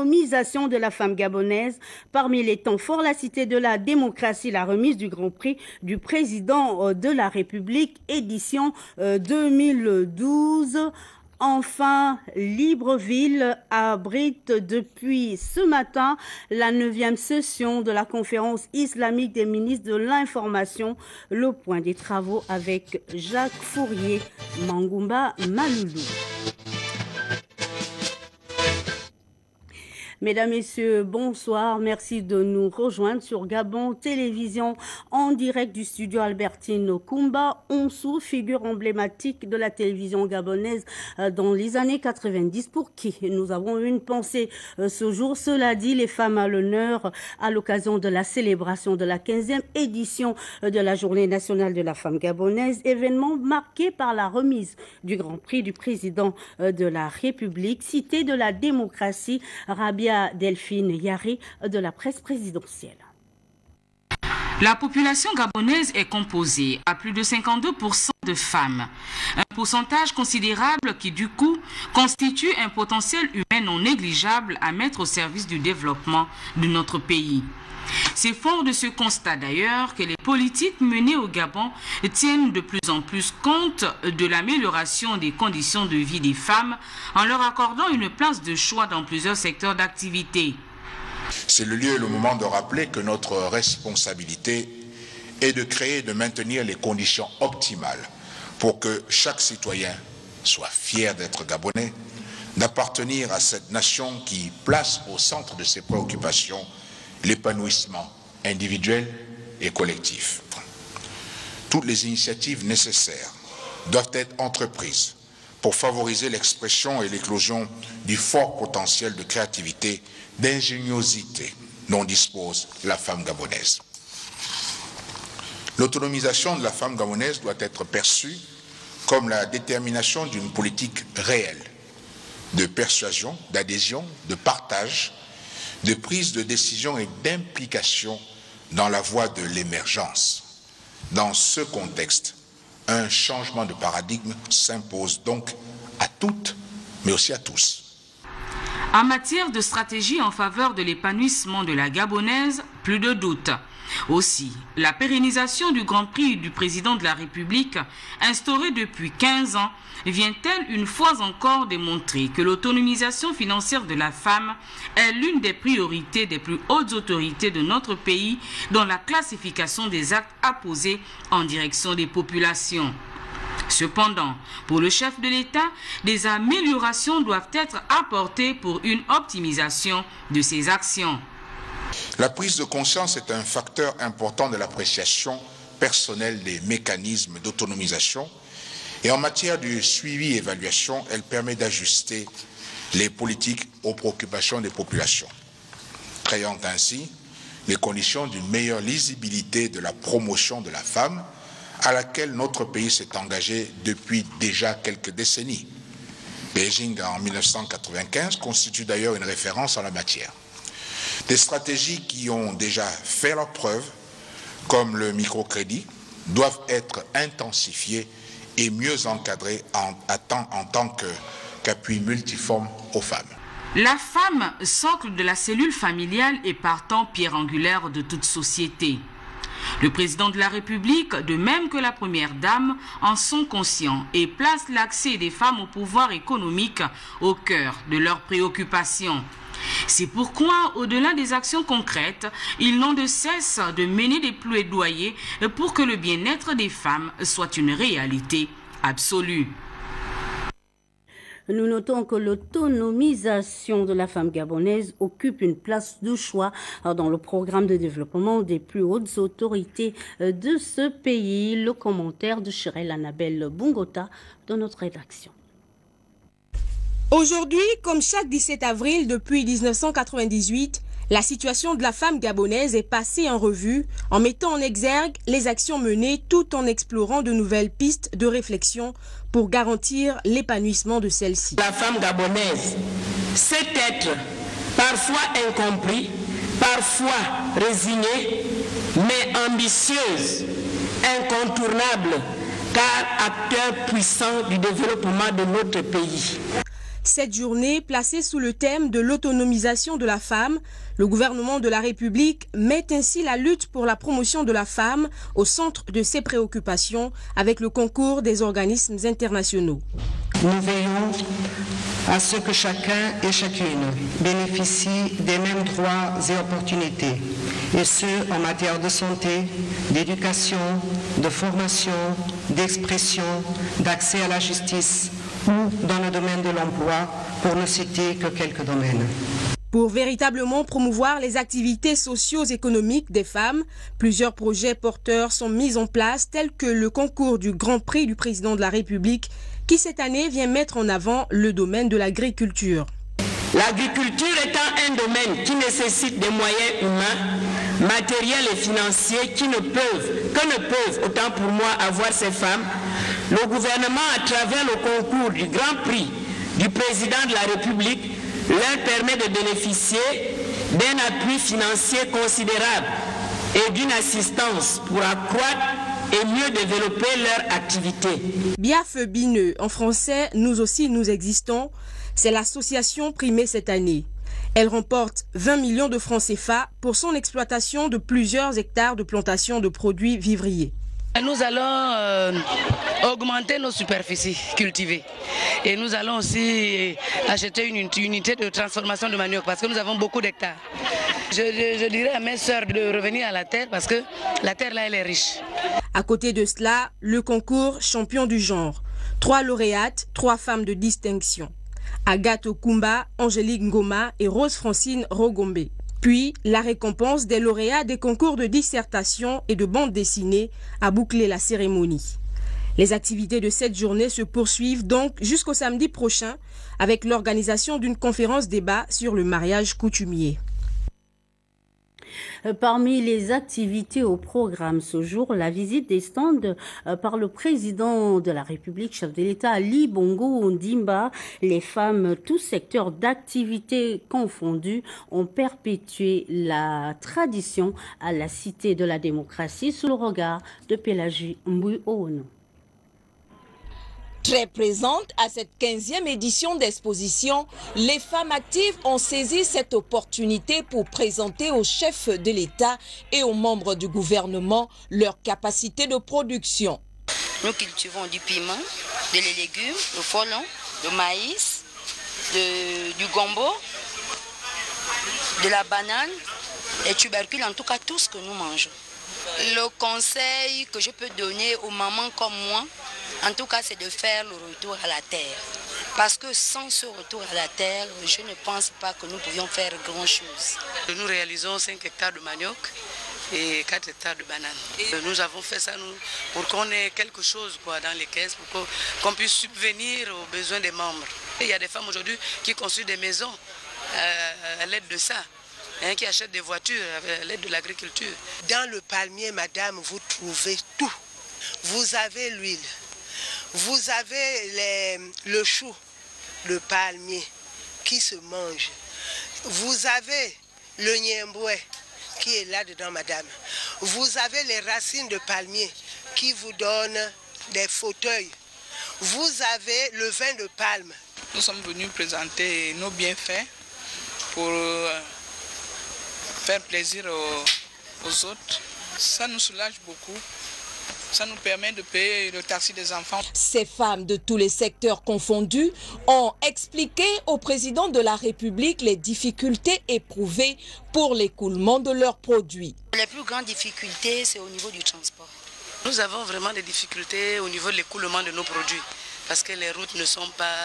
l'autonomisation de la femme gabonaise. Parmi les temps forts, la cité de la démocratie, la remise du Grand Prix du président de la République, édition 2012. Enfin, Libreville abrite depuis ce matin la 9e session de la conférence islamique des ministres de l'information. Le point des travaux avec Jacques Fourier, Mangoumba Maloulou. Mesdames, Messieurs, bonsoir. Merci de nous rejoindre sur Gabon Télévision en direct du studio Albertine Kumba. Onsou, figure emblématique de la télévision gabonaise dans les années 90, pour qui nous avons une pensée ce jour. Cela dit, les femmes à l'honneur à l'occasion de la célébration de la 15e édition de la Journée nationale de la femme gabonaise, événement marqué par la remise du Grand Prix du président de la République, cité de la démocratie, Rabia Delphine Yari de la presse présidentielle. La population gabonaise est composée à plus de 52% de femmes. Un pourcentage considérable qui, du coup, constitue un potentiel humain non négligeable à mettre au service du développement de notre pays. C'est fort de ce constat d'ailleurs que les politiques menées au Gabon tiennent de plus en plus compte de l'amélioration des conditions de vie des femmes en leur accordant une place de choix dans plusieurs secteurs d'activité. C'est le lieu et le moment de rappeler que notre responsabilité est de créer et de maintenir les conditions optimales pour que chaque citoyen soit fier d'être gabonais, d'appartenir à cette nation qui place au centre de ses préoccupations l'épanouissement individuel et collectif. Toutes les initiatives nécessaires doivent être entreprises pour favoriser l'expression et l'éclosion du fort potentiel de créativité, d'ingéniosité dont dispose la femme gabonaise. L'autonomisation de la femme gabonaise doit être perçue comme la détermination d'une politique réelle de persuasion, d'adhésion, de partage, de prise de décision et d'implication dans la voie de l'émergence. Dans ce contexte, un changement de paradigme s'impose donc à toutes, mais aussi à tous. En matière de stratégie en faveur de l'épanouissement de la gabonaise, plus de doute. Aussi, la pérennisation du Grand Prix du président de la République, instaurée depuis 15 ans, vient-elle une fois encore démontrer que l'autonomisation financière de la femme est l'une des priorités des plus hautes autorités de notre pays dans la classification des actes à poser en direction des populations. Cependant, pour le chef de l'État, des améliorations doivent être apportées pour une optimisation de ces actions. La prise de conscience est un facteur important de l'appréciation personnelle des mécanismes d'autonomisation et en matière de suivi et évaluation, elle permet d'ajuster les politiques aux préoccupations des populations, créant ainsi les conditions d'une meilleure lisibilité de la promotion de la femme à laquelle notre pays s'est engagé depuis déjà quelques décennies. Beijing en 1995 constitue d'ailleurs une référence en la matière. Des stratégies qui ont déjà fait leurs preuves, comme le microcrédit, doivent être intensifiées et mieux encadrées en tant qu'appui multiforme aux femmes. La femme, socle de la cellule familiale et partant pierre angulaire de toute société. Le président de la République, de même que la première dame, en sont conscients et placent l'accès des femmes au pouvoir économique au cœur de leurs préoccupations. C'est pourquoi, au-delà des actions concrètes, ils n'ont de cesse de mener des plaidoyers pour que le bien-être des femmes soit une réalité absolue. Nous notons que l'autonomisation de la femme gabonaise occupe une place de choix dans le programme de développement des plus hautes autorités de ce pays. Le commentaire de Chirel Annabelle Bungota de notre rédaction. Aujourd'hui, comme chaque 17 avril depuis 1998, la situation de la femme gabonaise est passée en revue en mettant en exergue les actions menées tout en explorant de nouvelles pistes de réflexion pour garantir l'épanouissement de celle-ci. La femme gabonaise, cet être parfois incompris, parfois résignée, mais ambitieuse, incontournable, car acteur puissant du développement de notre pays. Cette journée, placée sous le thème de l'autonomisation de la femme, le gouvernement de la République met ainsi la lutte pour la promotion de la femme au centre de ses préoccupations avec le concours des organismes internationaux. Nous veillons à ce que chacun et chacune bénéficie des mêmes droits et opportunités, et ce en matière de santé, d'éducation, de formation, d'expression, d'accès à la justice ou dans le domaine de l'emploi, pour ne citer que quelques domaines. Pour véritablement promouvoir les activités socio-économiques des femmes, plusieurs projets porteurs sont mis en place, tels que le concours du Grand Prix du Président de la République, qui cette année vient mettre en avant le domaine de l'agriculture. L'agriculture étant un domaine qui nécessite des moyens humains, matériels et financiers que ne peuvent, autant pour moi, avoir ces femmes, le gouvernement, à travers le concours du Grand Prix du Président de la République, leur permet de bénéficier d'un appui financier considérable et d'une assistance pour accroître et mieux développer leur activité. Biaf Bineux, en français, nous aussi nous existons, c'est l'association primée cette année. Elle remporte 20 millions de francs CFA pour son exploitation de plusieurs hectares de plantations de produits vivriers. Nous allons augmenter nos superficies cultivées et nous allons aussi acheter une unité de transformation de manioc parce que nous avons beaucoup d'hectares. Je dirais à mes sœurs de revenir à la terre parce que la terre là elle est riche. À côté de cela, le concours champion du genre. 3 lauréates, 3 femmes de distinction. Agathe Okumba, Angélique Ngoma et Rose Francine Rogombe. Puis, la récompense des lauréats des concours de dissertation et de bande dessinée a bouclé la cérémonie. Les activités de cette journée se poursuivent donc jusqu'au samedi prochain avec l'organisation d'une conférence débat sur le mariage coutumier. Parmi les activités au programme ce jour, la visite des stands par le président de la République, chef de l'État Ali Bongo Ondimba. Les femmes, tous secteurs d'activité confondus, ont perpétué la tradition à la Cité de la démocratie sous le regard de Pélagie Mbouyono. Très présentes à cette 15e édition d'exposition, les femmes actives ont saisi cette opportunité pour présenter aux chefs de l'État et aux membres du gouvernement leur capacité de production. Nous cultivons du piment, des légumes, le folon, le maïs, du gombo, de la banane, les tubercules, en tout cas tout ce que nous mangeons. Le conseil que je peux donner aux mamans comme moi, en tout cas, c'est de faire le retour à la terre. Parce que sans ce retour à la terre, je ne pense pas que nous pouvions faire grand-chose. Nous réalisons 5 hectares de manioc et 4 hectares de bananes. Nous avons fait ça pour qu'on ait quelque chose dans les caisses, pour qu'on puisse subvenir aux besoins des membres. Il y a des femmes aujourd'hui qui construisent des maisons à l'aide de ça. Qui achètent des voitures à l'aide de l'agriculture. Dans le palmier, madame, vous trouvez tout. Vous avez l'huile, vous avez le chou, le palmier qui se mange. Vous avez le niemboué qui est là-dedans, madame. Vous avez les racines de palmier qui vous donnent des fauteuils. Vous avez le vin de palme. Nous sommes venus présenter nos bienfaits pour faire plaisir aux autres. Ça nous soulage beaucoup. Ça nous permet de payer le taxi des enfants. Ces femmes de tous les secteurs confondus ont expliqué au président de la République les difficultés éprouvées pour l'écoulement de leurs produits. Les plus grandes difficultés, c'est au niveau du transport. Nous avons vraiment des difficultés au niveau de l'écoulement de nos produits parce que les routes ne sont pas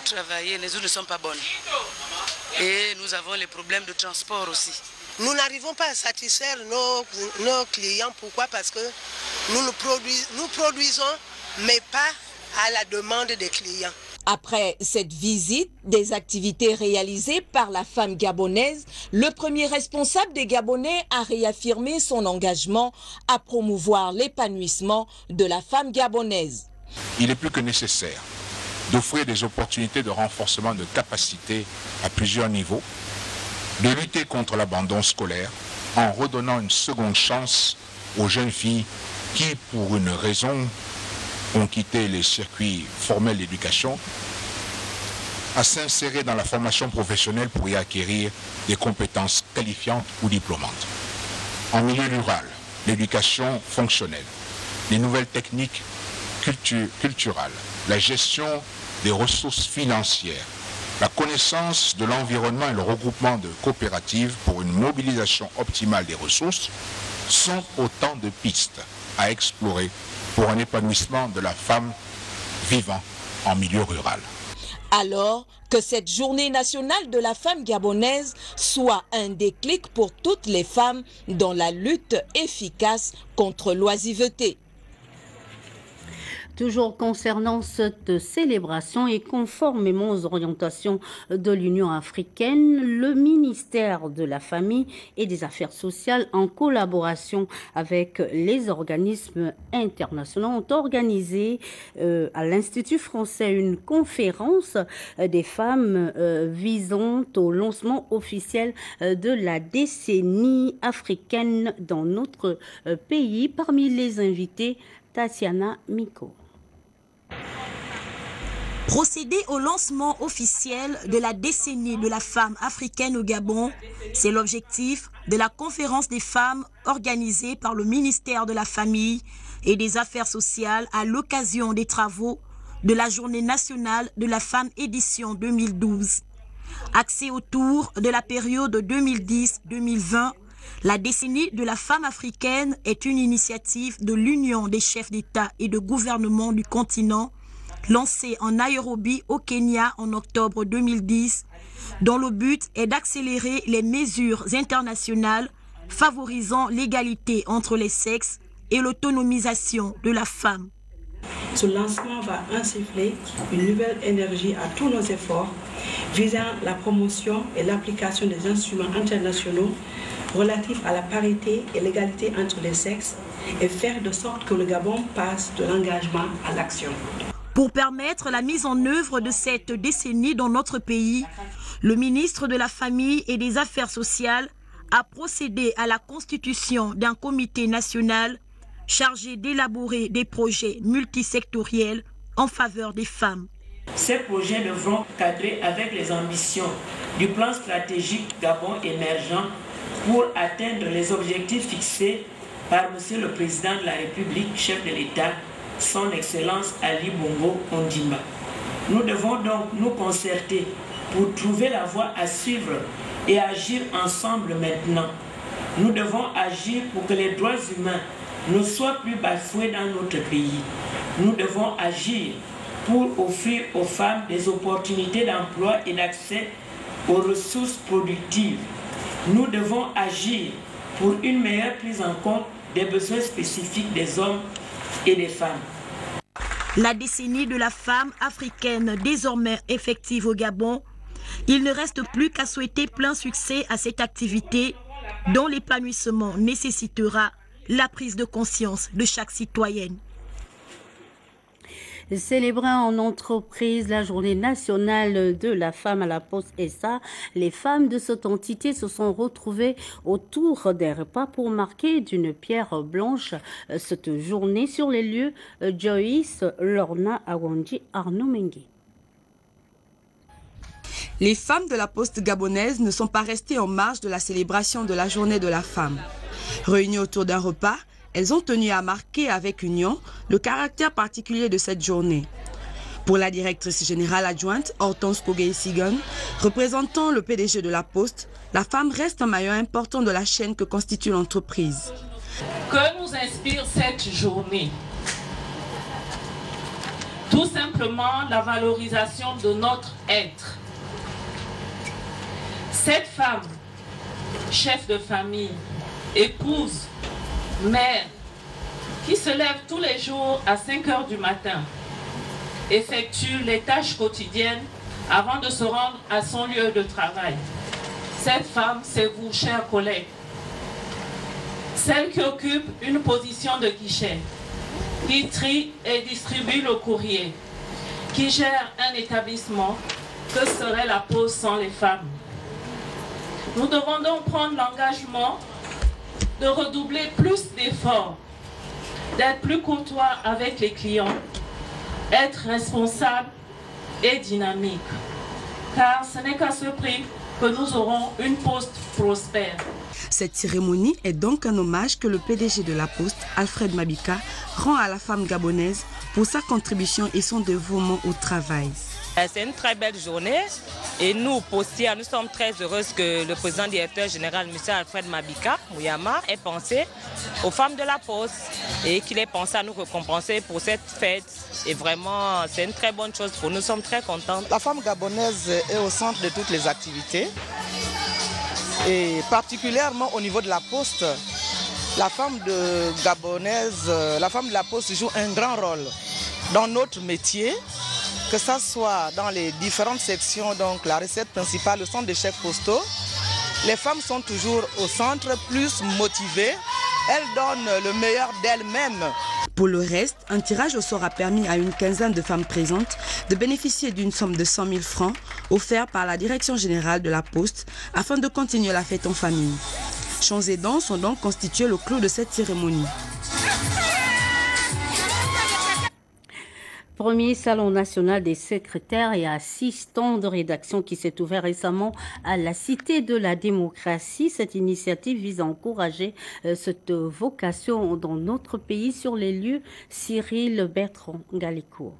travaillées, les routes ne sont pas bonnes. Et nous avons les problèmes de transport aussi. Nous n'arrivons pas à satisfaire nos clients. Pourquoi? Parce que nous produisons, mais pas à la demande des clients. Après cette visite des activités réalisées par la femme gabonaise, le premier responsable des Gabonais a réaffirmé son engagement à promouvoir l'épanouissement de la femme gabonaise. Il est plus que nécessaire d'offrir des opportunités de renforcement de capacité à plusieurs niveaux, de lutter contre l'abandon scolaire en redonnant une seconde chance aux jeunes filles qui, pour une raison ont quitté les circuits formels d'éducation à s'insérer dans la formation professionnelle pour y acquérir des compétences qualifiantes ou diplômantes. En milieu rural, l'éducation fonctionnelle, les nouvelles techniques culturelles, la gestion des ressources financières, la connaissance de l'environnement et le regroupement de coopératives pour une mobilisation optimale des ressources sont autant de pistes à explorer pour un épanouissement de la femme vivant en milieu rural. Alors que cette journée nationale de la femme gabonaise soit un déclic pour toutes les femmes dans la lutte efficace contre l'oisiveté. Toujours concernant cette célébration et conformément aux orientations de l'Union africaine, le ministère de la Famille et des Affaires sociales, en collaboration avec les organismes internationaux, ont organisé à l'Institut français une conférence des femmes visant au lancement officiel de la décennie africaine dans notre pays. Parmi les invités, Tatiana Miko. Procéder au lancement officiel de la décennie de la femme africaine au Gabon, c'est l'objectif de la conférence des femmes organisée par le ministère de la Famille et des Affaires sociales à l'occasion des travaux de la Journée nationale de la femme édition 2012. Axée autour de la période 2010-2020, la décennie de la femme africaine est une initiative de l'Union des chefs d'État et de gouvernement du continent, lancée en Nairobi au Kenya en octobre 2010, dont le but est d'accélérer les mesures internationales favorisant l'égalité entre les sexes et l'autonomisation de la femme. Ce lancement va insuffler une nouvelle énergie à tous nos efforts visant la promotion et l'application des instruments internationaux relatifs à la parité et l'égalité entre les sexes et faire de sorte que le Gabon passe de l'engagement à l'action. Pour permettre la mise en œuvre de cette décennie dans notre pays, le ministre de la Famille et des Affaires sociales a procédé à la constitution d'un comité national chargé d'élaborer des projets multisectoriels en faveur des femmes. Ces projets devront cadrer avec les ambitions du plan stratégique Gabon émergent pour atteindre les objectifs fixés par M. le Président de la République, chef de l'État, son Excellence Ali Bongo Ondimba. Nous devons donc nous concerter pour trouver la voie à suivre et agir ensemble maintenant. Nous devons agir pour que les droits humains ne soient plus bafoués dans notre pays. Nous devons agir pour offrir aux femmes des opportunités d'emploi et d'accès aux ressources productives. Nous devons agir pour une meilleure prise en compte des besoins spécifiques des hommes et des femmes. La décennie de la femme africaine désormais effective au Gabon, il ne reste plus qu'à souhaiter plein succès à cette activité dont l'épanouissement nécessitera la prise de conscience de chaque citoyenne. Célébrant en entreprise la journée nationale de la femme à la Poste SA, les femmes de cette entité se sont retrouvées autour des repas pour marquer d'une pierre blanche cette journée sur les lieux. Joyce, Lorna Awandi, Arnaud Mengue. Les femmes de la Poste gabonaise ne sont pas restées en marge de la célébration de la journée de la femme. Réunies autour d'un repas, elles ont tenu à marquer avec union le caractère particulier de cette journée. Pour la directrice générale adjointe, Hortense Kogei-Sigon, représentant le PDG de la Poste, la femme reste un maillon important de la chaîne que constitue l'entreprise. Que nous inspire cette journée? Tout simplement la valorisation de notre être. Cette femme, chef de famille, épouse, mère, qui se lève tous les jours à 5 heures du matin, effectue les tâches quotidiennes avant de se rendre à son lieu de travail. Cette femme, c'est vous, chers collègues. Celle qui occupe une position de guichet, qui trie et distribue le courrier, qui gère un établissement. Que serait la Poste sans les femmes? Nous devons donc prendre l'engagement de redoubler plus d'efforts d'être plus courtois avec les clients, être responsable et dynamique. Car ce n'est qu'à ce prix que nous aurons une poste prospère. Cette cérémonie est donc un hommage que le PDG de la Poste, Alfred Mabika, rend à la femme gabonaise pour sa contribution et son dévouement au travail. C'est une très belle journée et nous, postiers, nous sommes très heureuses que le président directeur général, M. Alfred Mabika Mouyama, ait pensé aux femmes de la Poste et qu'il ait pensé à nous récompenser pour cette fête. Et vraiment, c'est une très bonne chose pour nous, nous sommes très contents. La femme gabonaise est au centre de toutes les activités et particulièrement au niveau de la Poste, la femme de la Poste joue un grand rôle dans notre métier. Que ça soit dans les différentes sections, donc la recette principale, le centre des chefs postaux, les femmes sont toujours au centre, plus motivées, elles donnent le meilleur d'elles-mêmes. Pour le reste, un tirage au sort a permis à une quinzaine de femmes présentes de bénéficier d'une somme de 100 000 francs offerte par la Direction générale de la Poste afin de continuer la fête en famille. Chants et danses ont donc constitué le clou de cette cérémonie. Premier salon national des secrétaires et assistants de rédaction qui s'est ouvert récemment à la Cité de la démocratie. Cette initiative vise à encourager cette vocation dans notre pays. Sur les lieux, Cyril Bertrand Galicourt.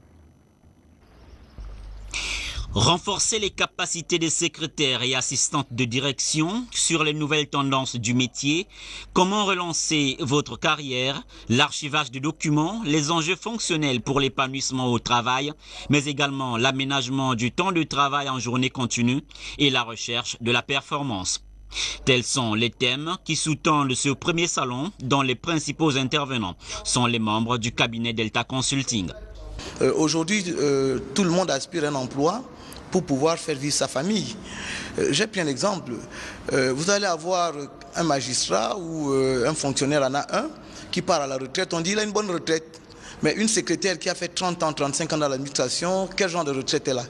Renforcer les capacités des secrétaires et assistantes de direction sur les nouvelles tendances du métier, comment relancer votre carrière, l'archivage de documents, les enjeux fonctionnels pour l'épanouissement au travail, mais également l'aménagement du temps de travail en journée continue et la recherche de la performance. Tels sont les thèmes qui sous-tendent ce premier salon dont les principaux intervenants sont les membres du cabinet Delta Consulting. Aujourd'hui, tout le monde aspire à un emploi pour pouvoir faire vivre sa famille. J'ai pris un exemple. Vous allez avoir un magistrat ou un fonctionnaire en a un qui part à la retraite. On dit qu'il a une bonne retraite. Mais une secrétaire qui a fait 30 ans, 35 ans dans l'administration, quel genre de retraite est là?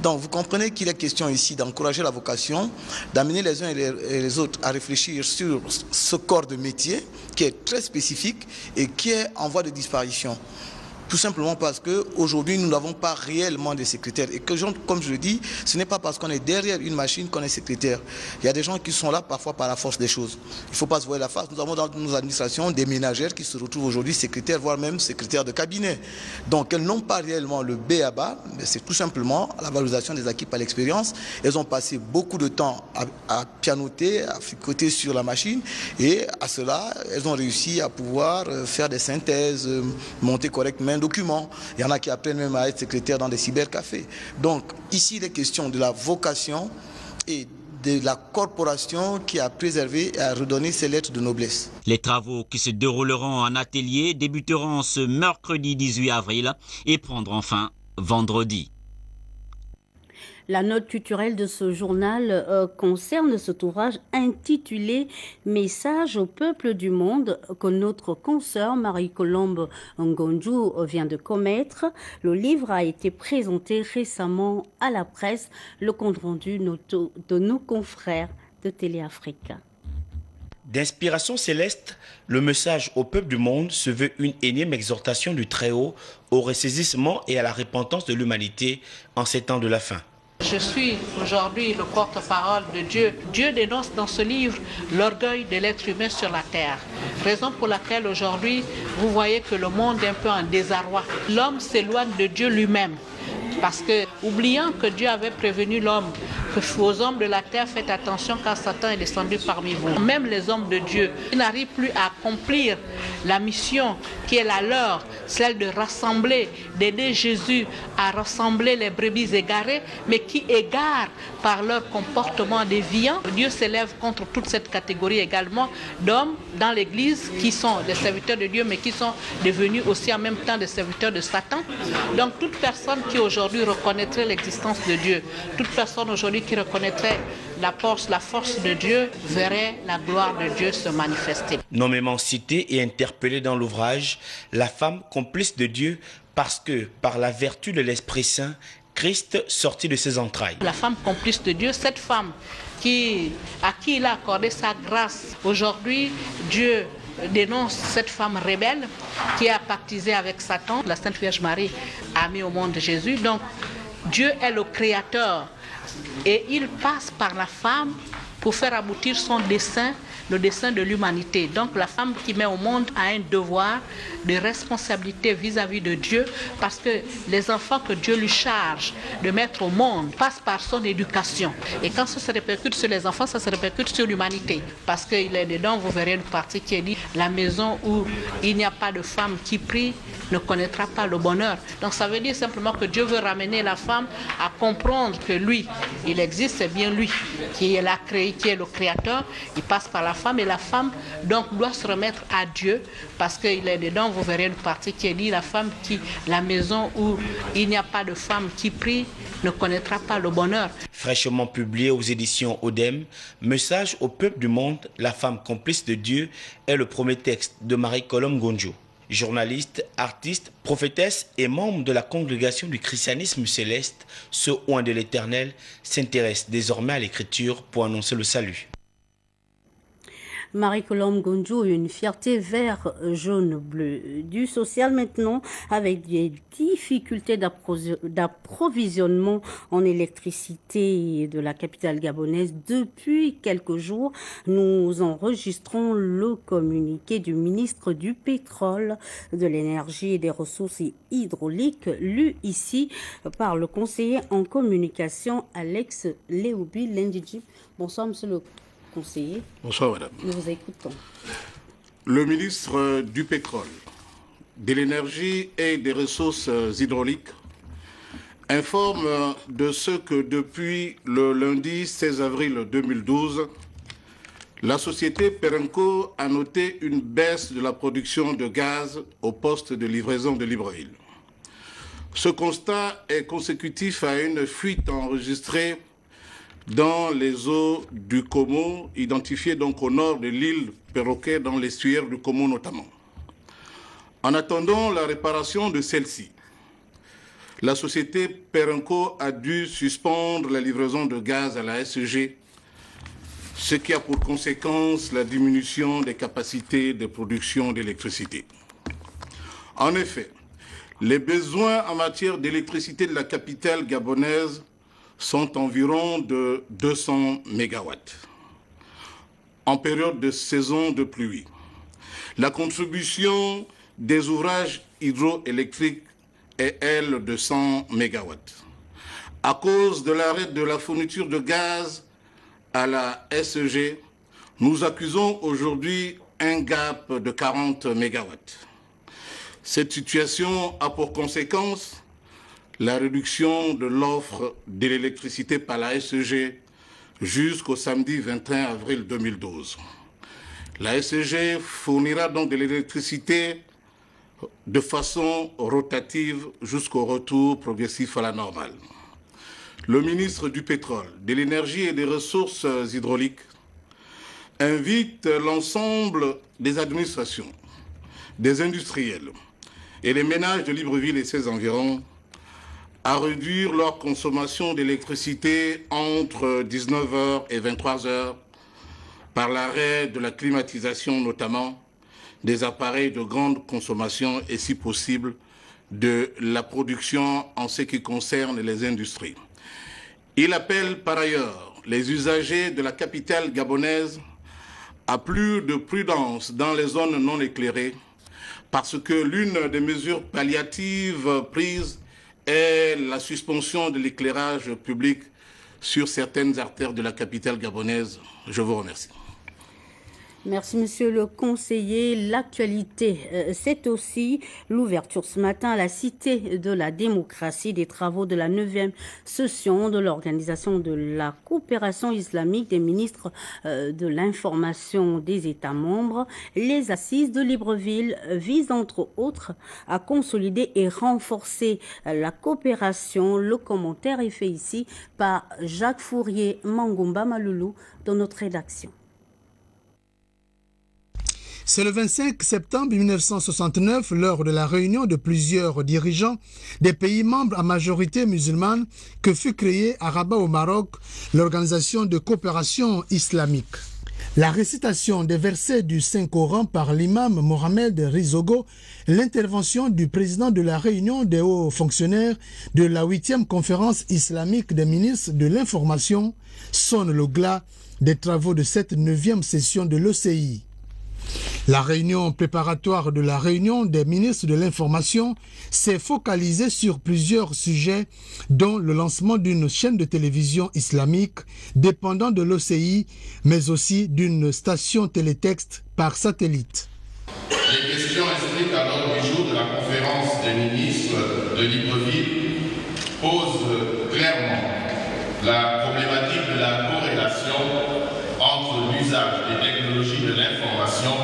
Donc vous comprenez qu'il est question ici d'encourager la vocation, d'amener les uns et les autres à réfléchir sur ce corps de métier qui est très spécifique et qui est en voie de disparition. Tout simplement parce qu'aujourd'hui, nous n'avons pas réellement des secrétaires. Et que, comme je le dis, ce n'est pas parce qu'on est derrière une machine qu'on est secrétaire. Il y a des gens qui sont là parfois par la force des choses. Il ne faut pas se voir la face. Nous avons dans nos administrations des ménagères qui se retrouvent aujourd'hui secrétaires, voire même secrétaires de cabinet. Donc elles n'ont pas réellement le B à bas, mais c'est tout simplement la valorisation des acquis par l'expérience. Elles ont passé beaucoup de temps à pianoter, à fricoter sur la machine. Et à cela, elles ont réussi à pouvoir faire des synthèses, monter correctement documents. Il y en a qui apprennent même à être secrétaire dans des cybercafés. Donc ici, il est question de la vocation et de la corporation qui a préservé et a redonné ses lettres de noblesse. Les travaux qui se dérouleront en atelier débuteront ce mercredi 18 avril et prendront fin vendredi. La note culturelle de ce journal concerne cet ouvrage intitulé « Message au peuple du monde » que notre consoeur Marie-Colombe Ngonjou vient de commettre. Le livre a été présenté récemment à la presse, le compte rendu de nos confrères de Téléafrique. D'inspiration céleste, le message au peuple du monde se veut une énième exhortation du Très-Haut au ressaisissement et à la repentance de l'humanité en ces temps de la fin. Je suis aujourd'hui le porte-parole de Dieu. Dieu dénonce dans ce livre l'orgueil de l'être humain sur la terre. Raison pour laquelle aujourd'hui, vous voyez que le monde est un peu en désarroi. L'homme s'éloigne de Dieu lui-même. Parce que, oubliant que Dieu avait prévenu l'homme, que aux hommes de la terre, faites attention car Satan est descendu parmi vous. Même les hommes de Dieu, ils n'arrivent plus à accomplir la mission qui est la leur, celle de rassembler, d'aider Jésus à rassembler les brebis égarées, mais qui égarent par leur comportement déviant. Dieu s'élève contre toute cette catégorie également d'hommes dans l'Église qui sont des serviteurs de Dieu, mais qui sont devenus aussi en même temps des serviteurs de Satan. Donc toute personne qui aujourd'hui reconnaîtrait l'existence de Dieu, toute personne aujourd'hui qui reconnaîtrait la force de Dieu, verrait la gloire de Dieu se manifester. Nommément citée et interpellée dans l'ouvrage, la femme complice de Dieu parce que, par la vertu de l'Esprit Saint, Christ sortit de ses entrailles. La femme complice de Dieu, cette femme à qui il a accordé sa grâce. Aujourd'hui, Dieu dénonce cette femme rebelle qui a pactisé avec Satan. La Sainte Vierge Marie a mis au monde Jésus. Donc Dieu est le créateur et il passe par la femme pour faire aboutir son dessein, le dessein de l'humanité. Donc la femme qui met au monde a un devoir de responsabilité vis-à-vis de Dieu, parce que les enfants que Dieu lui charge de mettre au monde passent par son éducation. Et quand ça se répercute sur les enfants, ça se répercute sur l'humanité. Parce qu'il est dedans, vous verrez une partie qui est dit « La maison où il n'y a pas de femme qui prie ne connaîtra pas le bonheur ». Donc ça veut dire simplement que Dieu veut ramener la femme à comprendre que lui, il existe, c'est bien lui qui l'a créé, qui est le créateur. Il passe par la femme et la femme donc doit se remettre à Dieu, parce qu'il est dedans, vous verrez une partie qui est dit la maison où il n'y a pas de femme qui prie ne connaîtra pas le bonheur. Fraîchement publié aux éditions Odem, Message au peuple du monde, la femme complice de Dieu est le premier texte de Marie-Colombe Gonjo. Journaliste, artiste, prophétesse et membre de la congrégation du christianisme céleste, ce oint de l'Éternel s'intéresse désormais à l'écriture pour annoncer le salut. Marie-Colombe Gonjo, une fierté vert, jaune, bleu. Du social maintenant, avec des difficultés d'approvisionnement en électricité de la capitale gabonaise. Depuis quelques jours, nous enregistrons le communiqué du ministre du Pétrole, de l'Énergie et des Ressources hydrauliques, lu ici par le conseiller en communication Alex Léoubi Lendidji. Bonsoir, monsieur le conseiller. Bonsoir, madame. Nous vous écoutons. Le ministre du Pétrole, de l'Énergie et des Ressources hydrauliques informe de ce que depuis le lundi 16 avril 2012, la société Perenco a noté une baisse de la production de gaz au poste de livraison de Libreville. Ce constat est consécutif à une fuite enregistrée dans les eaux du Komo, identifiées donc au nord de l'île Perroquet, dans l'estuaire du Komo notamment. En attendant la réparation de celle-ci, la société Perenco a dû suspendre la livraison de gaz à la SEG, ce qui a pour conséquence la diminution des capacités de production d'électricité. En effet, les besoins en matière d'électricité de la capitale gabonaise sont environ de 200 MW en période de saison de pluie. La contribution des ouvrages hydroélectriques est, elle, de 100 MW. À cause de l'arrêt de la fourniture de gaz à la SEG, nous accusons aujourd'hui un gap de 40 MW. Cette situation a pour conséquence la réduction de l'offre de l'électricité par la SEG jusqu'au samedi 21 avril 2012. La SEG fournira donc de l'électricité de façon rotative jusqu'au retour progressif à la normale. Le ministre du Pétrole, de l'Énergie et des Ressources hydrauliques invite l'ensemble des administrations, des industriels et les ménages de Libreville et ses environs à réduire leur consommation d'électricité entre 19h et 23h par l'arrêt de la climatisation, notamment des appareils de grande consommation et, si possible, de la production en ce qui concerne les industries. Il appelle par ailleurs les usagers de la capitale gabonaise à plus de prudence dans les zones non éclairées, parce que l'une des mesures palliatives prises est la suspension de l'éclairage public sur certaines artères de la capitale gabonaise. Je vous remercie. Merci, monsieur le conseiller. L'actualité, c'est aussi l'ouverture ce matin à la Cité de la démocratie des travaux de la 9e session de l'Organisation de la coopération islamique des ministres de l'information des États membres. Les assises de Libreville visent entre autres à consolider et renforcer la coopération. Le commentaire est fait ici par Jacques Fourier Mangumba Maloulou dans notre rédaction. C'est le 25 septembre 1969, lors de la réunion de plusieurs dirigeants des pays membres à majorité musulmane, que fut créée à Rabat au Maroc l'Organisation de coopération islamique. La récitation des versets du Saint-Coran par l'imam Mohamed Rizogo, l'intervention du président de la réunion des hauts fonctionnaires de la 8e conférence islamique des ministres de l'information sonne le glas des travaux de cette 9e session de l'OCI. La réunion préparatoire de la réunion des ministres de l'information s'est focalisée sur plusieurs sujets, dont le lancement d'une chaîne de télévision islamique dépendant de l'OCI, mais aussi d'une station télétexte par satellite. Les questions inscrites à l'ordre du jour de la conférence des ministres de Libreville posent clairement la problématique de la corrélation entre l'usage des technologies de l'information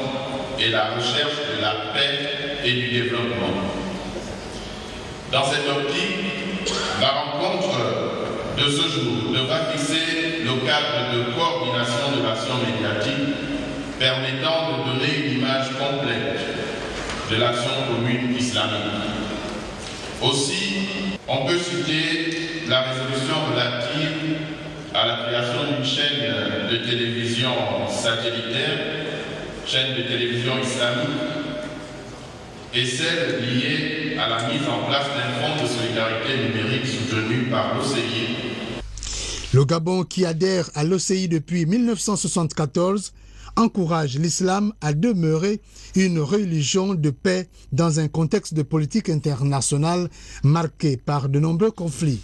et la recherche de la paix et du développement. Dans cette optique, la rencontre de ce jour devra fixer le cadre de coordination de l'action médiatique permettant de donner une image complète de l'action commune islamique. Aussi, on peut citer la résolution relative à la création d'une chaîne de télévision satellitaire, chaîne de télévision islamique, et celle liée à la mise en place d'un fonds de solidarité numérique soutenu par l'OCI. Le Gabon, qui adhère à l'OCI depuis 1974, encourage l'islam à demeurer une religion de paix dans un contexte de politique internationale marqué par de nombreux conflits.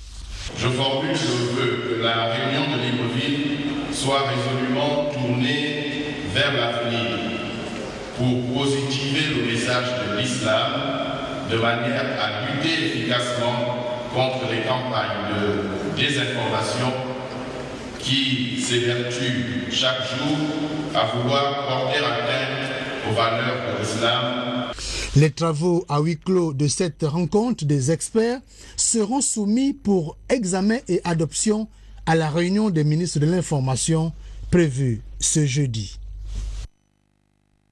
Je formule le vœu que la réunion de Libreville soit résolument tournée vers l'avenir pour positiver le message de l'islam de manière à lutter efficacement contre les campagnes de désinformation qui s'évertuent chaque jour à vouloir porter atteinte aux valeurs de l'islam. Les travaux à huis clos de cette rencontre des experts seront soumis pour examen et adoption à la réunion des ministres de l'information prévue ce jeudi.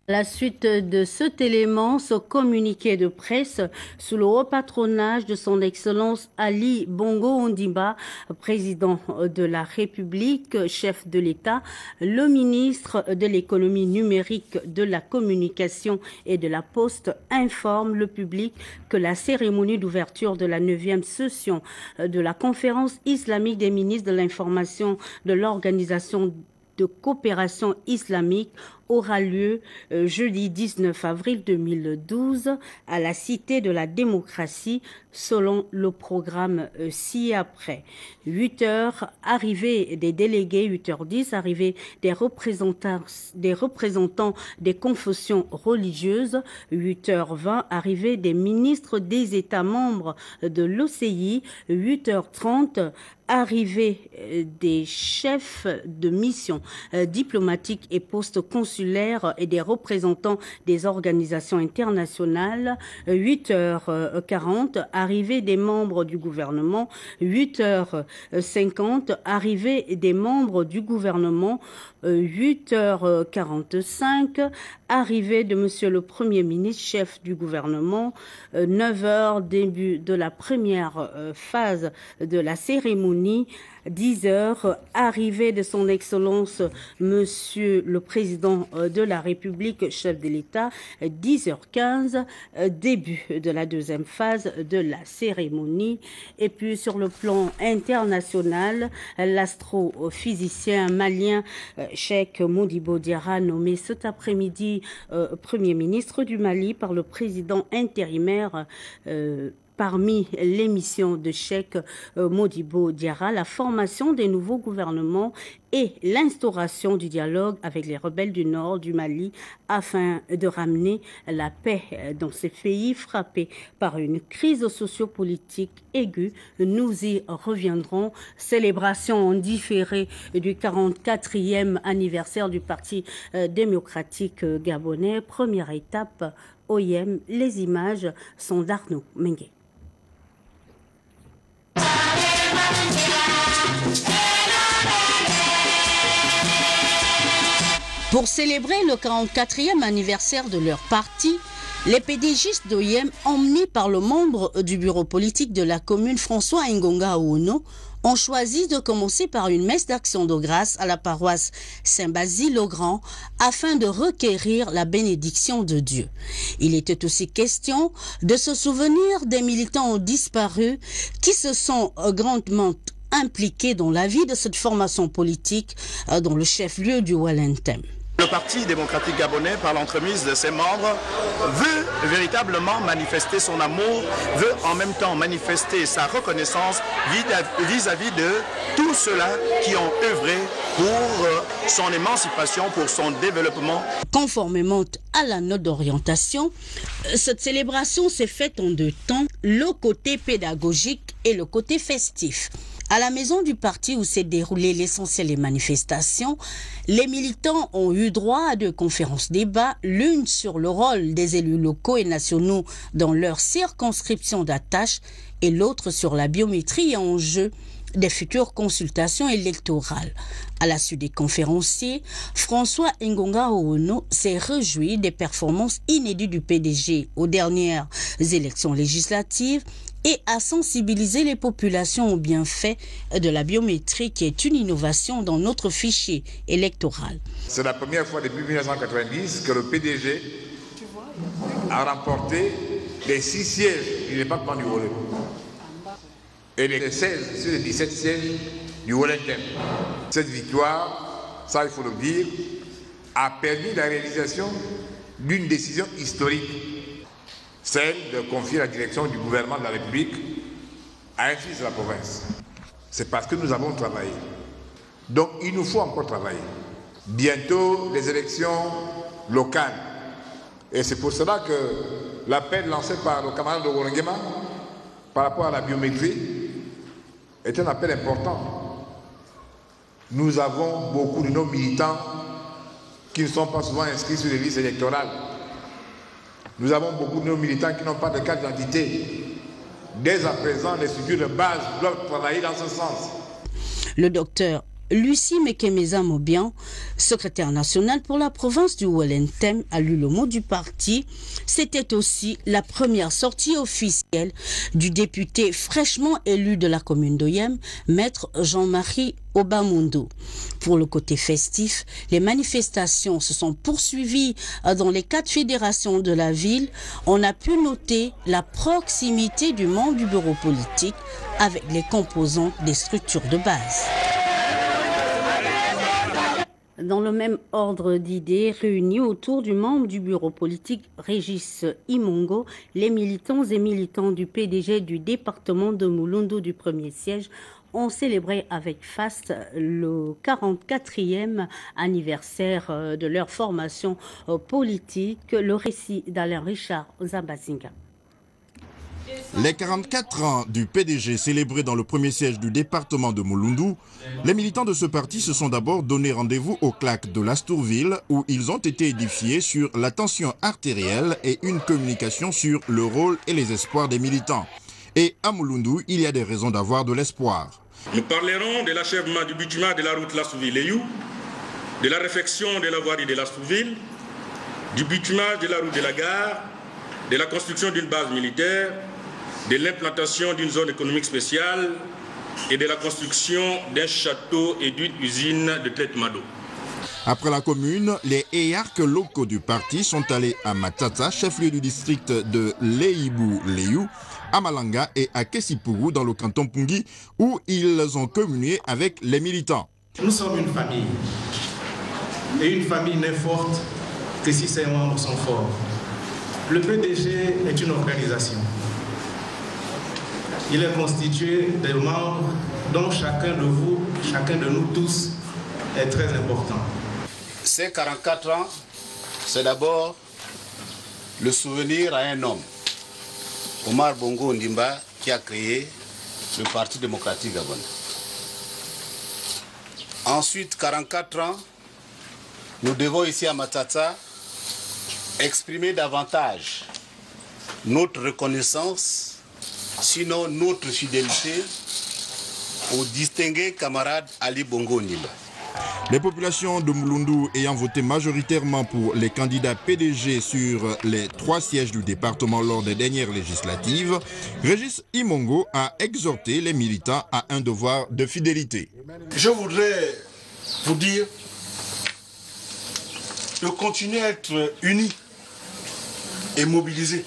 La suite de cet élément, ce communiqué de presse sous le haut patronage de son Excellence Ali Bongo Ondimba, président de la République, chef de l'État, le ministre de l'économie numérique, de la communication et de la poste informe le public que la cérémonie d'ouverture de la 9e session de la conférence islamique des ministres de l'information de l'Organisation de coopération islamique aura lieu jeudi 19 avril 2012 à la Cité de la démocratie selon le programme ci-après. 8h, arrivée des délégués, 8h10, arrivée des représentants des confessions religieuses, 8h20, arrivée des ministres des États membres de l'OCI, 8h30, arrivée des chefs de mission diplomatiques et postes consulaires et des représentants des organisations internationales, 8h40, arrivée des membres du gouvernement, 8h50, arrivée des membres du gouvernement, 8h45, arrivée de Monsieur le Premier ministre, chef du gouvernement, 9h, début de la première phase de la cérémonie, 10h, arrivée de son Excellence Monsieur le Président de la République, chef de l'État, 10h15, début de la deuxième phase de la cérémonie. Et puis sur le plan international, l'astrophysicien malien Cheikh Modibo Diarra, nommé cet après-midi Premier ministre du Mali par le président intérimaire. Parmi les missions de Cheikh Modibo Diarra, la formation des nouveaux gouvernements et l'instauration du dialogue avec les rebelles du nord du Mali afin de ramener la paix dans ces pays frappés par une crise sociopolitique aiguë. Nous y reviendrons. Célébration en différé du 44e anniversaire du Parti démocratique gabonais. Première étape, OIM. Les images sont d'Arnaud Mengue. Pour célébrer le 44e anniversaire de leur parti, les PDGistes d'OIM, emmenés par le membre du bureau politique de la commune François Ngonga Ouno, ont choisi de commencer par une messe d'action de grâce à la paroisse Saint-Basile-le-Grand afin de requérir la bénédiction de Dieu. Il était aussi question de se souvenir des militants disparus qui se sont grandement impliqués dans la vie de cette formation politique dans le chef-lieu du Wellington. Le Parti démocratique gabonais, par l'entremise de ses membres, veut véritablement manifester son amour, veut en même temps manifester sa reconnaissance vis-à-vis de tous ceux-là qui ont œuvré pour son émancipation, pour son développement. Conformément à la note d'orientation, cette célébration s'est faite en deux temps, le côté pédagogique et le côté festif. À la maison du parti où s'est déroulé l'essentiel des manifestations, les militants ont eu droit à deux conférences débats, l'une sur le rôle des élus locaux et nationaux dans leur circonscription d'attache et l'autre sur la biométrie en jeu des futures consultations électorales. À la suite des conférenciers, François Ngonga Oono s'est réjoui des performances inédites du PDG aux dernières élections législatives et a sensibilisé les populations aux bienfaits de la biométrie qui est une innovation dans notre fichier électoral. C'est la première fois depuis 1990 que le PDG a remporté les 6 sièges du département du Wolof et les 16 sur les 17 sièges du Wellington. Cette victoire, ça il faut le dire, a permis la réalisation d'une décision historique, celle de confier la direction du gouvernement de la République à un fils de la province. C'est parce que nous avons travaillé. Donc il nous faut encore travailler. Bientôt les élections locales. Et c'est pour cela que l'appel lancé par le camarade de Worongema par rapport à la biométrie est un appel important. Nous avons beaucoup de nos militants qui ne sont pas souvent inscrits sur les listes électorales. Nous avons beaucoup de nos militants qui n'ont pas de carte d'identité. Dès à présent, les structures de base doivent travailler dans ce sens. Le docteur Lucie Mekemeza Mobian, secrétaire nationale pour la province du Wellington, a lu le mot du parti. C'était aussi la première sortie officielle du député fraîchement élu de la commune d'Oyem, maître Jean-Marie Obamundo. Pour le côté festif, les manifestations se sont poursuivies dans les 4 fédérations de la ville. On a pu noter la proximité du membre du bureau politique avec les composants des structures de base. Dans le même ordre d'idées, réunis autour du membre du bureau politique Régis Imongo, les militants et militants du PDG du département de Mulundu du premier siège ont célébré avec faste le 44e anniversaire de leur formation politique. Le récit d'Alain Richard Zambazinga. Les 44 ans du PDG célébrés dans le premier siège du département de Mulundu, les militants de ce parti se sont d'abord donné rendez-vous au CLAC de Lastourville où ils ont été édifiés sur la tension artérielle et une communication sur le rôle et les espoirs des militants. Et à Mulundu, il y a des raisons d'avoir de l'espoir. Nous parlerons de l'achèvement du bitume de la route Lastourville-Leyou, de la réfection de la voirie de Lastourville, du bitumage de la route de la gare, de la construction d'une base militaire, de l'implantation d'une zone économique spéciale et de la construction d'un château et d'une usine de traitement d'eau. Après la commune, les éarques locaux du parti sont allés à Matata, chef-lieu du district de Leibou-Leyou, à Malanga et à Kessipuru dans le canton Pungi, où ils ont communié avec les militants. Nous sommes une famille. Et une famille n'est forte que si ses membres sont forts. Le PDG est une organisation. Il est constitué de membres dont chacun de vous, chacun de nous tous est très important. Ces 44 ans, c'est d'abord le souvenir à un homme, Omar Bongo Ondimba, qui a créé le Parti démocratique gabonais. Ensuite, 44 ans, nous devons ici à Matata exprimer davantage notre reconnaissance, sinon notre fidélité au distingué camarade Ali Bongo Ondimba. Les populations de Mulundu ayant voté majoritairement pour les candidats PDG sur les 3 sièges du département lors des dernières législatives, Régis Imongo a exhorté les militants à un devoir de fidélité. Je voudrais vous dire de continuer à être unis et mobilisés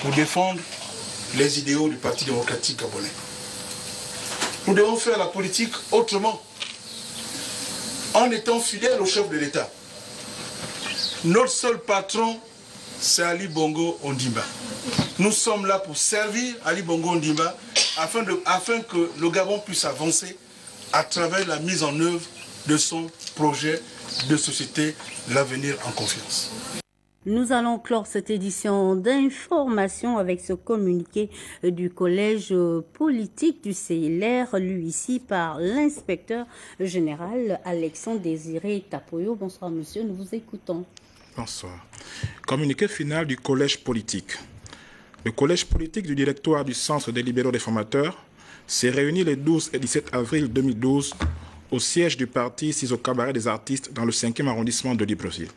pour défendre les idéaux du Parti démocratique gabonais. Nous devons faire la politique autrement, en étant fidèles au chef de l'État. Notre seul patron, c'est Ali Bongo Ondimba. Nous sommes là pour servir Ali Bongo Ondimba afin que le Gabon puisse avancer à travers la mise en œuvre de son projet de société, l'avenir en confiance. Nous allons clore cette édition d'information avec ce communiqué du collège politique du CLR, lu ici par l'inspecteur général Alexandre Désiré Tapoyo. Bonsoir monsieur, nous vous écoutons. Bonsoir. Communiqué final du collège politique. Le collège politique du directoire du Centre des libéraux réformateurs s'est réuni les 12 et 17 avril 2012 au siège du parti ici au cabaret des artistes dans le 5e arrondissement de Libreville.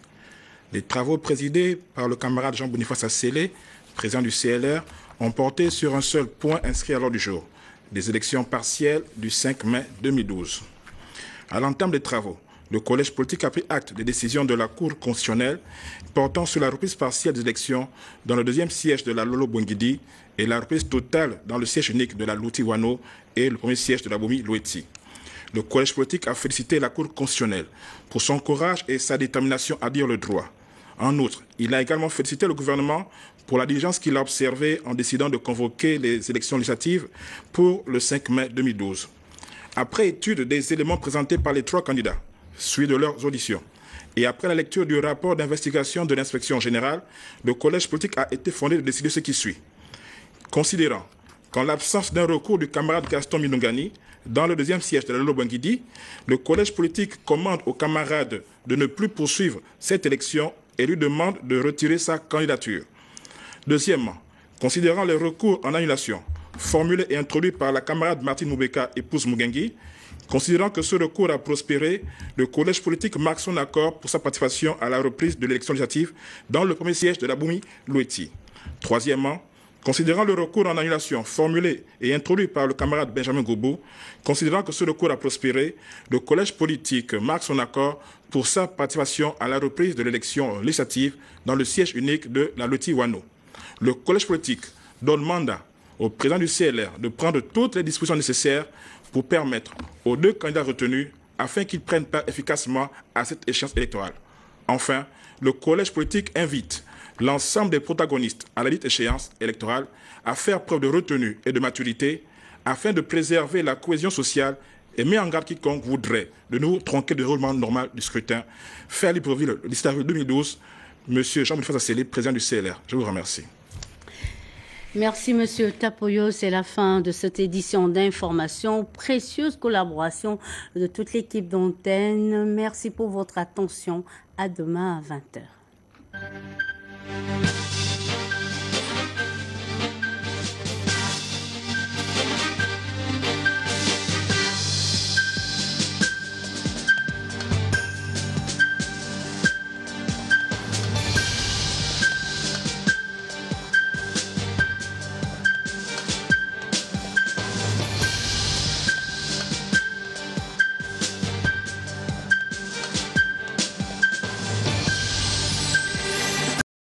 Les travaux présidés par le camarade Jean-Boniface Assélé, président du CLR, ont porté sur un seul point inscrit à l'ordre du jour, les élections partielles du 5 mai 2012. À l'entame des travaux, le collège politique a pris acte des décisions de la Cour constitutionnelle portant sur la reprise partielle des élections dans le 2e siège de la Lolo Bongidi et la reprise totale dans le siège unique de la Louti Wano et le 1er siège de la Boumi Loueti. Le collège politique a félicité la Cour constitutionnelle pour son courage et sa détermination à dire le droit. En outre, il a également félicité le gouvernement pour la diligence qu'il a observée en décidant de convoquer les élections législatives pour le 5 mai 2012. Après étude des éléments présentés par les 3 candidats, suivi de leurs auditions, et après la lecture du rapport d'investigation de l'inspection générale, le collège politique a été fondé de décider ce qui suit. Considérant qu'en l'absence d'un recours du camarade Gaston Minungani, dans le 2e siège de la Lolo Bangidi, le collège politique commande aux camarades de ne plus poursuivre cette élection et lui demande de retirer sa candidature. Deuxièmement, considérant les recours en annulation formulés et introduits par la camarade Martine Moubeka, épouse Mugengi, considérant que ce recours a prospéré, le collège politique marque son accord pour sa participation à la reprise de l'élection législative dans le 1er siège de la Boumi Loueti. Troisièmement, considérant le recours en annulation formulé et introduit par le camarade Benjamin Goubou, considérant que ce recours a prospéré, le collège politique marque son accord pour sa participation à la reprise de l'élection législative dans le siège unique de la Louti Wano. Le collège politique donne mandat au président du CLR de prendre toutes les dispositions nécessaires pour permettre aux 2 candidats retenus afin qu'ils prennent part efficacement à cette échéance électorale. Enfin, le collège politique invite l'ensemble des protagonistes à la dite échéance électorale à faire preuve de retenue et de maturité afin de préserver la cohésion sociale et met en garde quiconque voudrait de nous tronquer du déroulement normal du scrutin. Fait à Libreville, le 17 avril 2012, M. Jean-Boniface Assélé, président du CLR. Je vous remercie. Merci Monsieur Tapoyo, c'est la fin de cette édition d'information. Précieuse collaboration de toute l'équipe d'antenne. Merci pour votre attention. À demain à 20h.